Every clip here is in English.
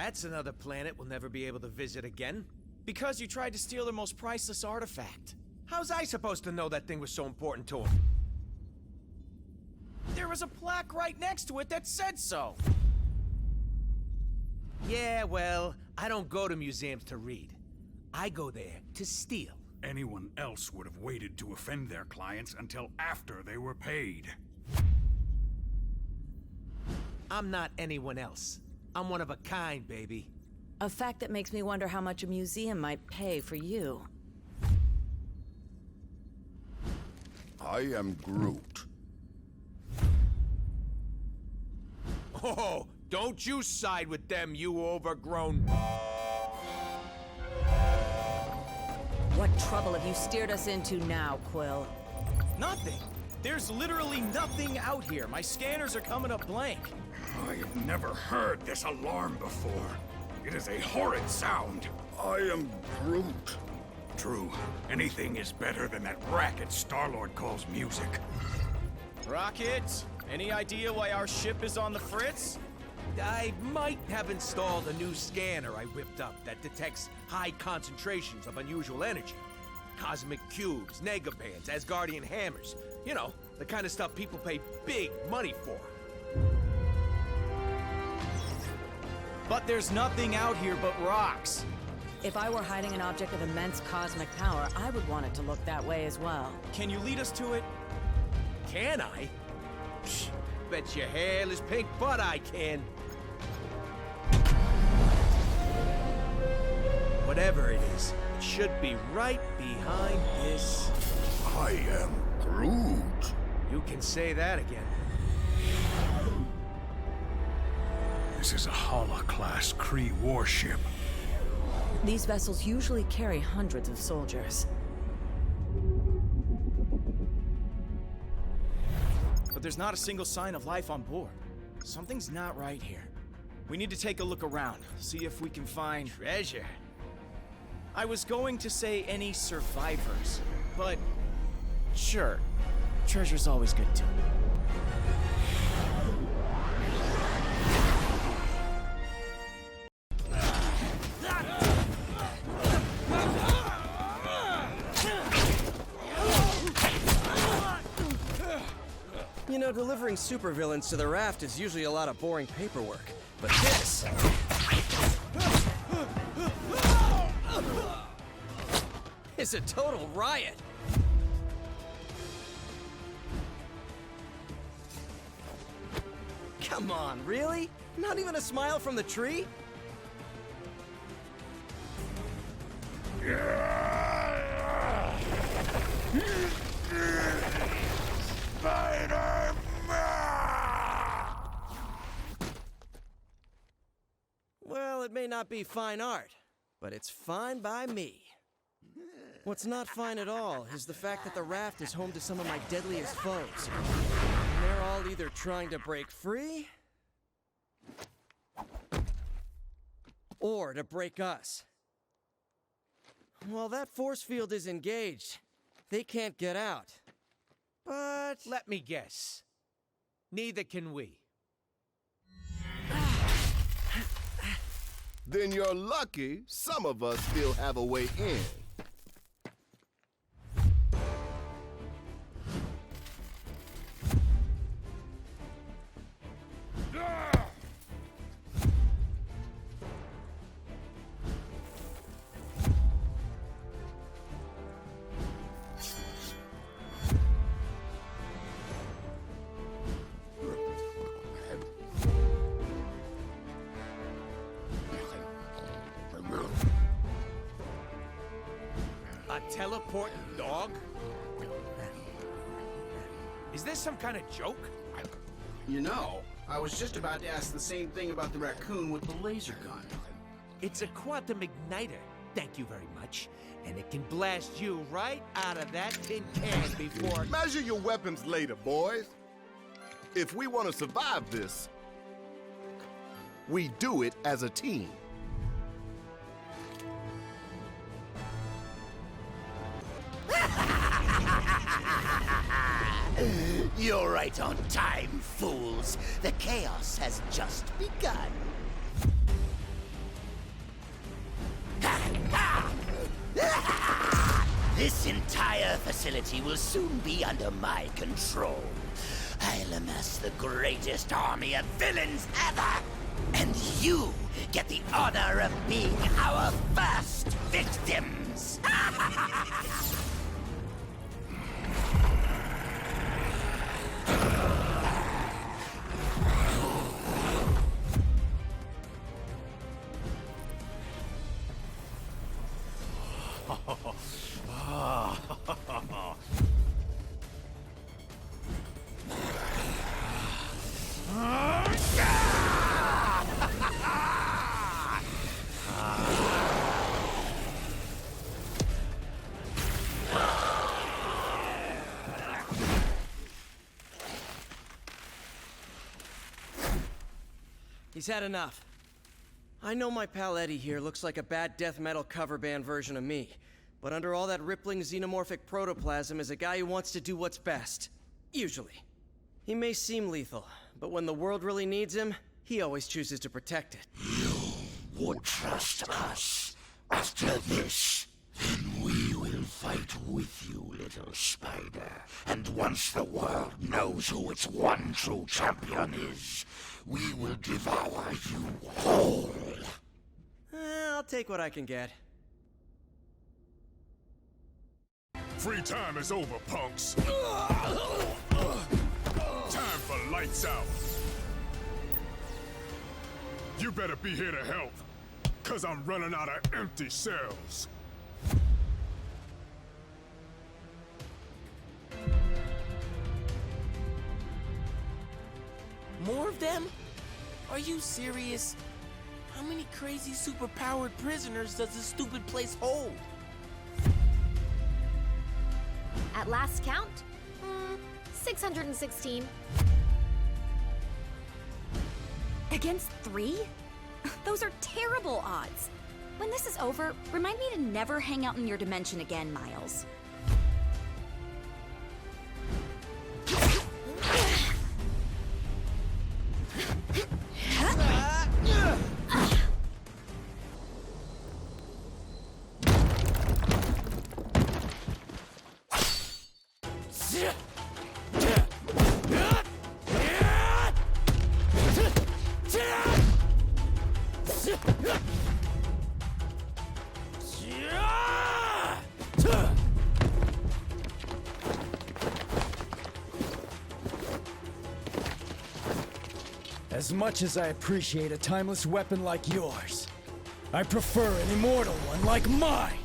That's another planet we'll never be able to visit again. Because you tried to steal their most priceless artifact. How's I supposed to know that thing was so important to him? There was a plaque right next to it that said so. Yeah, well, I don't go to museums to read. I go there to steal. Anyone else would have waited to offend their clients until after they were paid. I'm not anyone else. I'm one of a kind, baby. A fact that makes me wonder how much a museum might pay for you. I am Groot. Oh, don't you side with them, you overgrown... What trouble have you steered us into now, Quill? Nothing. There's literally nothing out here. My scanners are coming up blank. I have never heard this alarm before. It is a horrid sound. I am Groot. True, anything is better than that racket Star-Lord calls music. Rocket, any idea why our ship is on the fritz? I might have installed a new scanner I whipped up that detects high concentrations of unusual energy. Cosmic cubes, negabands, Asgardian hammers. You know, the kind of stuff people pay big money for. But there's nothing out here but rocks. If I were hiding an object of immense cosmic power, I would want it to look that way as well. Can you lead us to it? Can I? Psh, bet your hairless pink butt I can. Whatever it is, it should be right behind this. I am Groot. You can say that again. This is a Hala-class Kree warship. These vessels usually carry hundreds of soldiers. But there's not a single sign of life on board. Something's not right here. We need to take a look around, see if we can find Treasure. I was going to say any survivors, but sure, treasure's always good too. You know, delivering supervillains to the raft is usually a lot of boring paperwork, but this... is a total riot! Come on, really? Not even a smile from the tree? Well, it may not be fine art, but it's fine by me. What's not fine at all is the fact that the raft is home to some of my deadliest foes. And they're all either trying to break free, or to break us. While that force field is engaged, they can't get out. But... let me guess. Neither can we. Then you're lucky some of us still have a way in. A teleporting dog? Is this some kind of joke? You know, I was just about to ask the same thing about the raccoon with the laser gun. It's a quantum igniter, thank you very much. And it can blast you right out of that tin can before... Measure your weapons later, boys. If we want to survive this, we do it as a team. You're right on time, fools. The chaos has just begun. This entire facility will soon be under my control. I'll amass the greatest army of villains ever! And you get the honor of being our first victims! He's had enough. I know my pal Eddie here looks like a bad death metal cover band version of me, but under all that rippling xenomorphic protoplasm is a guy who wants to do what's best. Usually. He may seem lethal, but when the world really needs him, he always chooses to protect it. You would trust us. After this, then we will fight with you, little spider. And once the world knows who its one true champion is, we will devour you whole. I'll take what I can get. Free time is over, punks. Time for lights out. You better be here to help, 'cause I'm running out of empty cells. More of them? Are you serious? How many crazy superpowered prisoners does this stupid place hold? At last count, 616. Against 3? Those are terrible odds. When this is over, remind me to never hang out in your dimension again, Miles. As much as I appreciate a timeless weapon like yours, I prefer an immortal one like mine!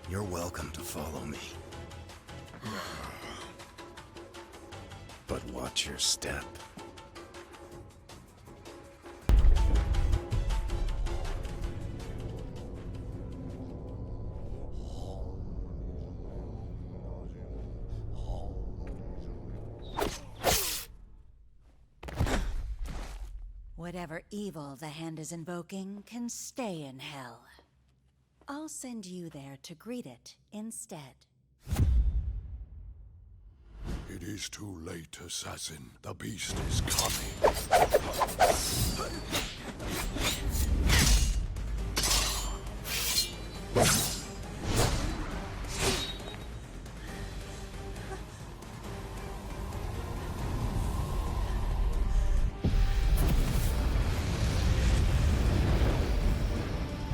You're welcome to follow me. But watch your step. Whatever evil the hand is invoking can stay in hell. I'll send you there to greet it instead. It is too late, assassin. The beast is coming.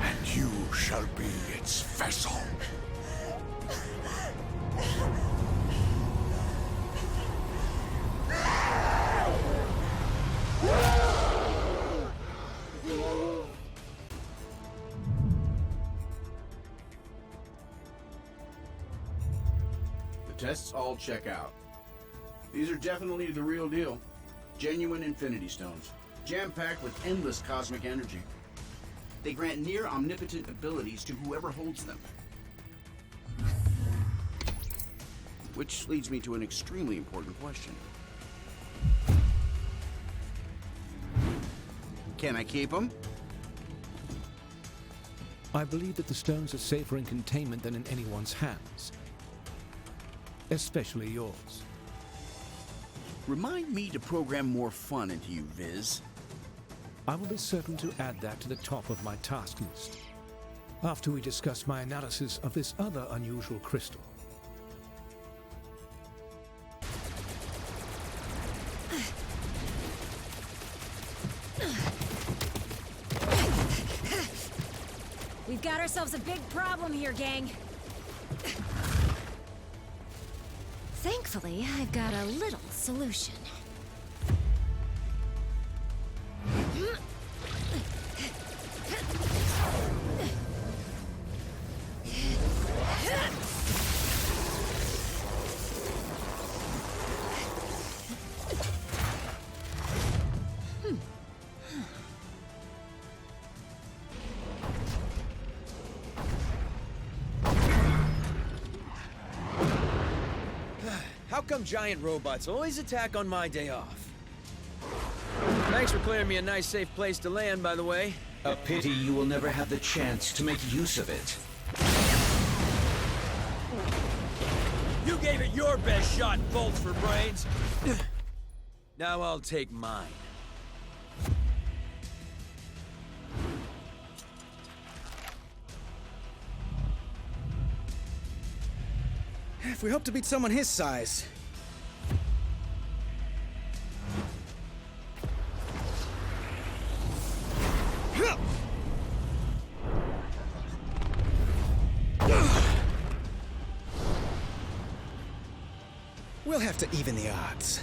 And you shall be its vessel. Tests all check out. These are definitely the real deal. Genuine Infinity Stones, jam-packed with endless cosmic energy. They grant near omnipotent abilities to whoever holds them. Which leads me to an extremely important question. Can I keep them? I believe that the stones are safer in containment than in anyone's hands. Especially yours. Remind me to program more fun into you, Viz. I will be certain to add that to the top of my task list, after we discuss my analysis of this other unusual crystal. We've got ourselves a big problem here, gang. Thankfully, I've got a little solution. How come giant robots always attack on my day off? Thanks for clearing me a nice, safe place to land, by the way. A pity you will never have the chance to make use of it. You gave it your best shot, bolts for brains. Now I'll take mine. If we hope to beat someone his size. We'll have to even the odds.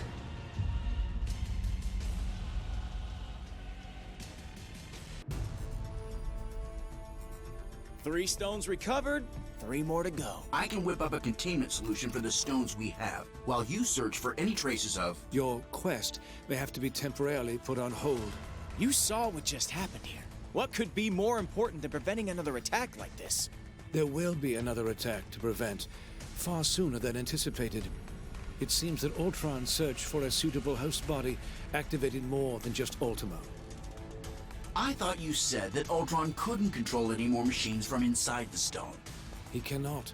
Three stones recovered, 3 more to go. I can whip up a containment solution for the stones we have, while you search for any traces of... Your quest may have to be temporarily put on hold. You saw what just happened here. What could be more important than preventing another attack like this? There will be another attack to prevent, far sooner than anticipated. It seems that Ultron's search for a suitable host body activated more than just Ultimo. I thought you said that Ultron couldn't control any more machines from inside the stone. He cannot.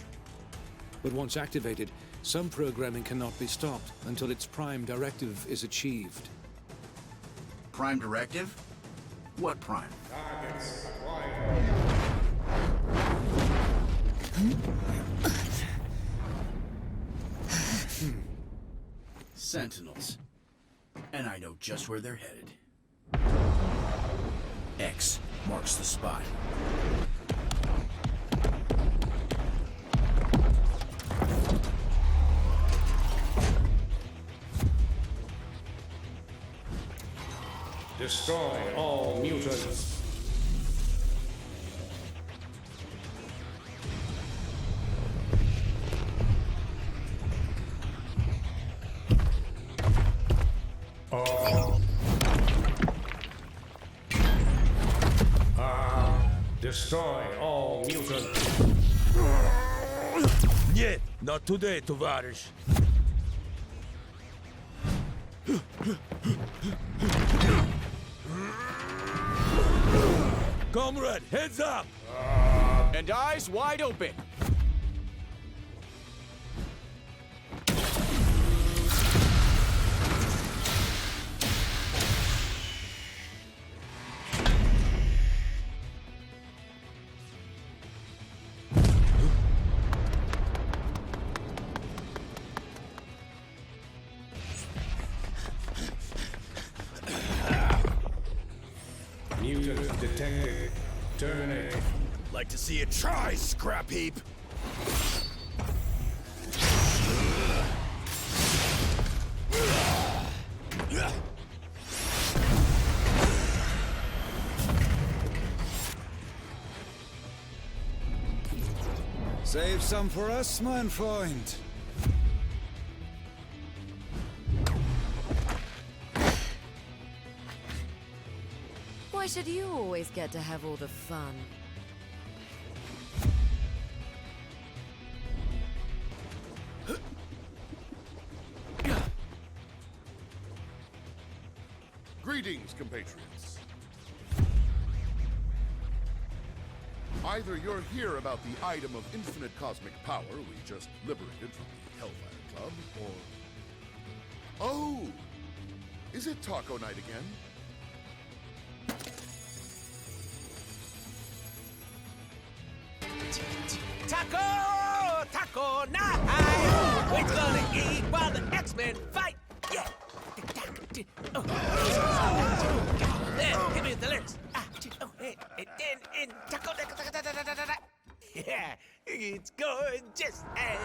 But once activated, some programming cannot be stopped until its prime directive is achieved. Prime directive? What prime? Targets Sentinels. And I know just where they're headed. X marks the spot. Destroy all mutants. Destroy all mutants. Нет, not today, товарищ. Comrade, heads up! And eyes wide open. Mutants detected. Terminate. Like to see you try, scrap heap. Save some for us, mein Freund. Why should you always get to have all the fun? Greetings, compatriots. Either you're here about the item of infinite cosmic power we just liberated from the Hellfire Club, or... Oh! Is it taco night again? Taco night! We're gonna eat while the X-Men fight! Yeah! Give me the lyrics. Taco. Yeah, it's gorgeous and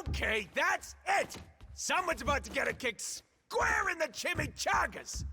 Okay, that's it! Someone's about to get a kick square in the chimichangas!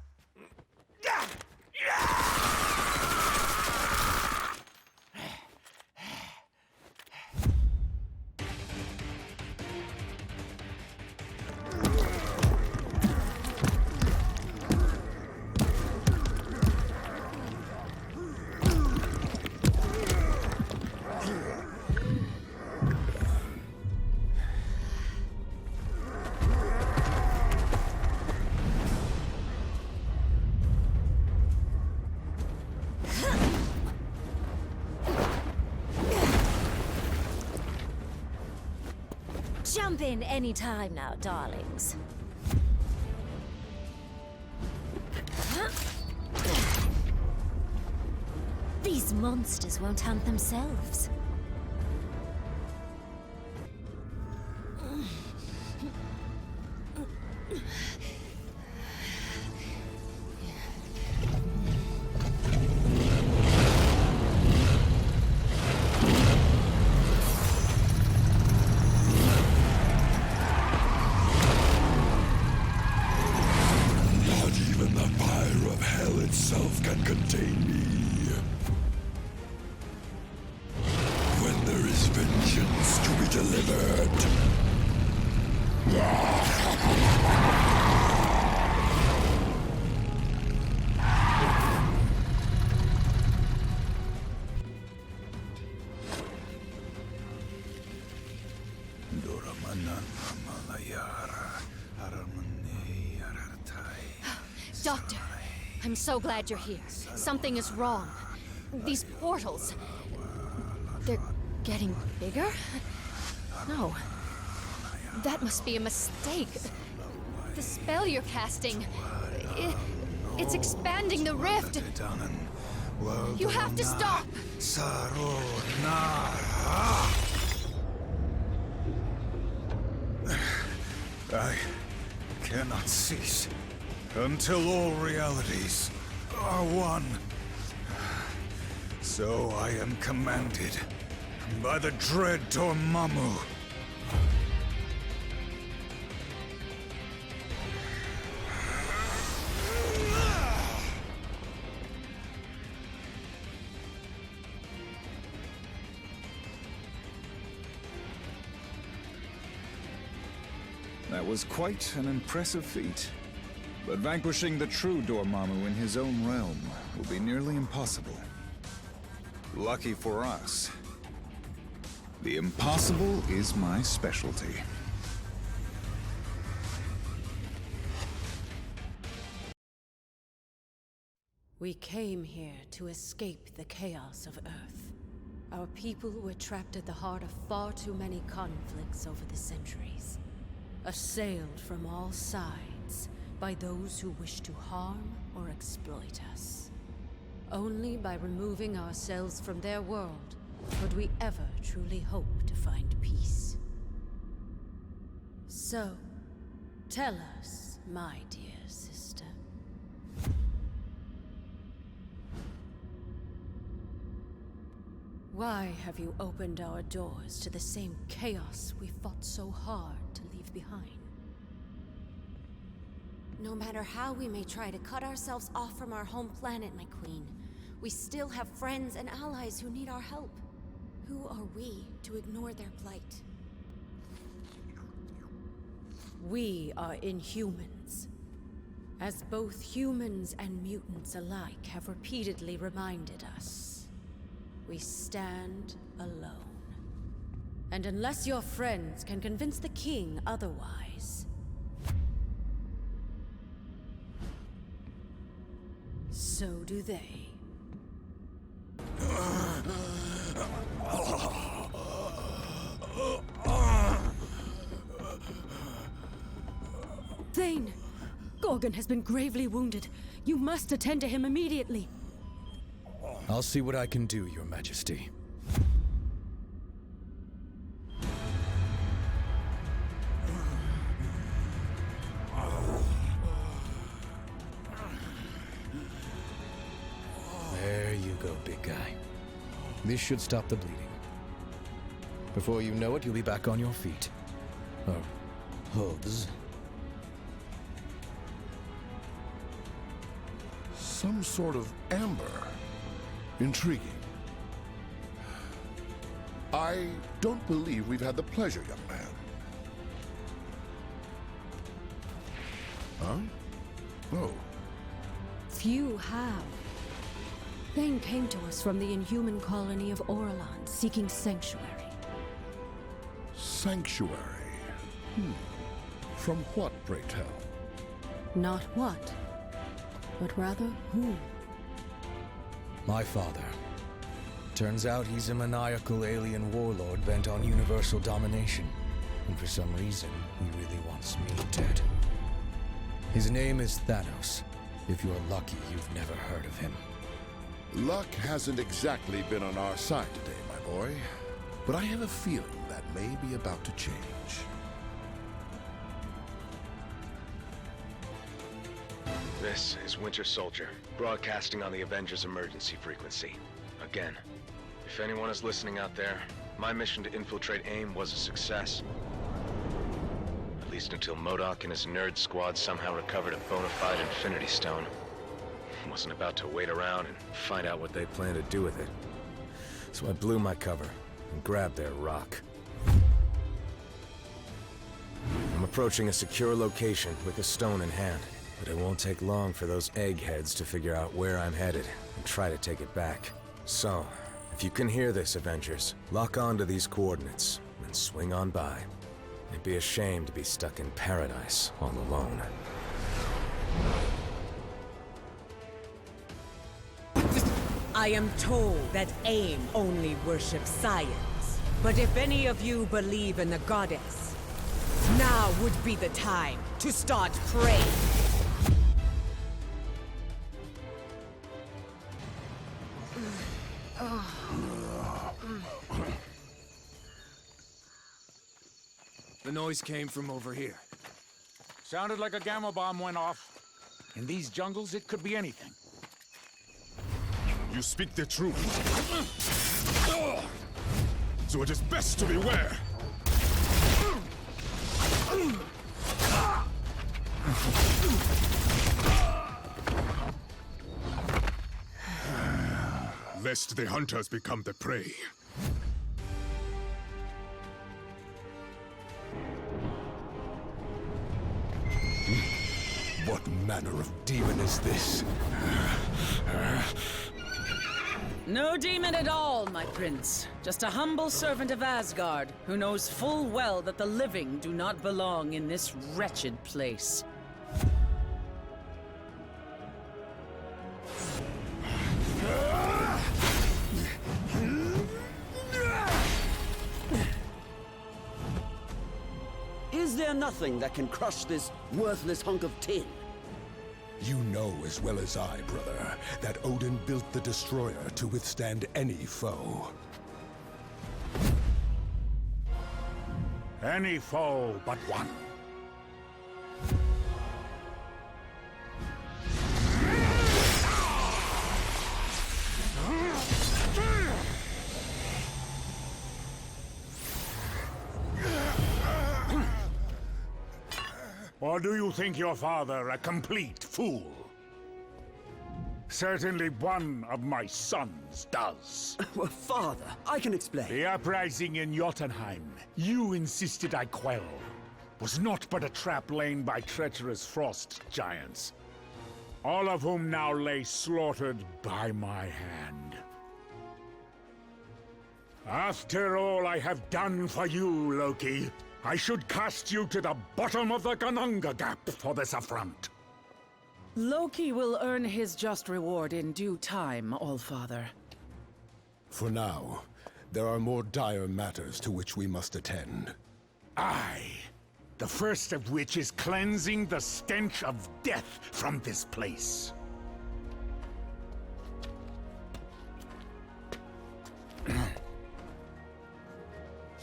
Jump in any time now, darlings. These monsters won't hunt themselves. Can contain me. When there is vengeance to be delivered. Doctor, I'm so glad you're here. Something is wrong. These portals... they're getting bigger? No. That must be a mistake. The spell you're casting... it's expanding the rift. You have to stop! I cannot cease until all realities are one. So I am commanded by the dread Dormammu. That was quite an impressive feat. But vanquishing the true Dormammu in his own realm will be nearly impossible. Lucky for us, the impossible is my specialty. We came here to escape the chaos of Earth. Our people were trapped at the heart of far too many conflicts over the centuries. Assailed from all sides by those who wish to harm or exploit us. Only by removing ourselves from their world could we ever truly hope to find peace. So, tell us, my dear sister. Why have you opened our doors to the same chaos we fought so hard to leave behind? No matter how we may try to cut ourselves off from our home planet, my queen, We still have friends and allies who need our help. Who are we to ignore their plight? We are Inhumans. As both humans and mutants alike have repeatedly reminded us, we stand alone. And unless your friends can convince the king otherwise, so do they. Thane! Gorgon has been gravely wounded. You must attend to him immediately. I'll see what I can do, Your Majesty. There you go, big guy. This should stop the bleeding. Before you know it, you'll be back on your feet. Or hooves. Some sort of amber. Intriguing. I don't believe we've had the pleasure, young man. Huh? Oh. Few have. Thane came to us from the Inhuman colony of Orlan, seeking sanctuary. Sanctuary? From what, pray tell? Not what, but rather who. My father. Turns out he's a maniacal alien warlord bent on universal domination. And for some reason, he really wants me dead. His name is Thanos. If you're lucky, you've never heard of him. Luck hasn't exactly been on our side today, my boy. But I have a feeling that may be about to change. This is Winter Soldier, broadcasting on the Avengers emergency frequency. Again, if anyone is listening out there, my mission to infiltrate AIM was a success. At least until MODOK and his nerd squad somehow recovered a bona fide Infinity Stone. Wasn't about to wait around and find out what they plan to do with it. So I blew my cover and grabbed their rock. I'm approaching a secure location with a stone in hand, but it won't take long for those eggheads to figure out where I'm headed and try to take it back. So, if you can hear this, Avengers, lock on to these coordinates and swing on by. It'd be a shame to be stuck in paradise all alone. I am told that AIM only worships science. But if any of you believe in the goddess, now would be the time to start praying. The noise came from over here. Sounded like a gamma bomb went off. In these jungles, it could be anything. You speak the truth. So it is best to beware. Lest the hunters become the prey. What manner of demon is this? No demon at all, my prince. Just a humble servant of Asgard, who knows full well that the living do not belong in this wretched place. Is there nothing that can crush this worthless hunk of tin? You know as well as I, brother, that Odin built the Destroyer to withstand any foe. Any foe but one. Or do you think your father a complete fool? Certainly one of my sons does. Well, Father, I can explain. The uprising in Jotunheim, you insisted I quell, was not but a trap laid by treacherous frost giants, all of whom now lay slaughtered by my hand. After all I have done for you, Loki, I should cast you to the bottom of the Kananga Gap for this affront. Loki will earn his just reward in due time, Allfather. For now, there are more dire matters to which we must attend. Aye. The first of which is cleansing the stench of death from this place.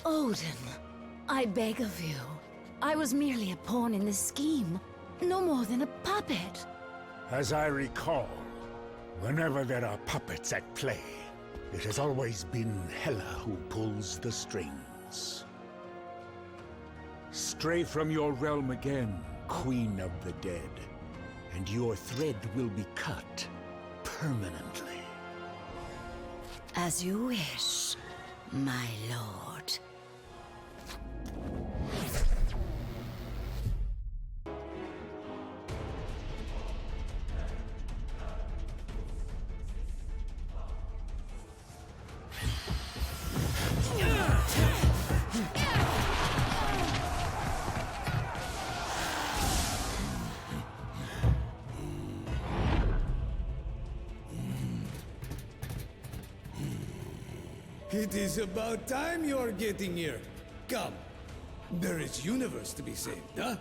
Odin, I beg of you. I was merely a pawn in this scheme. No more than a puppet. As I recall, whenever there are puppets at play, it has always been Hela who pulls the strings. Stray from your realm again, Queen of the Dead, and your thread will be cut permanently. As you wish, my lord. It is about time you're getting here. Come. There is universe to be saved, huh?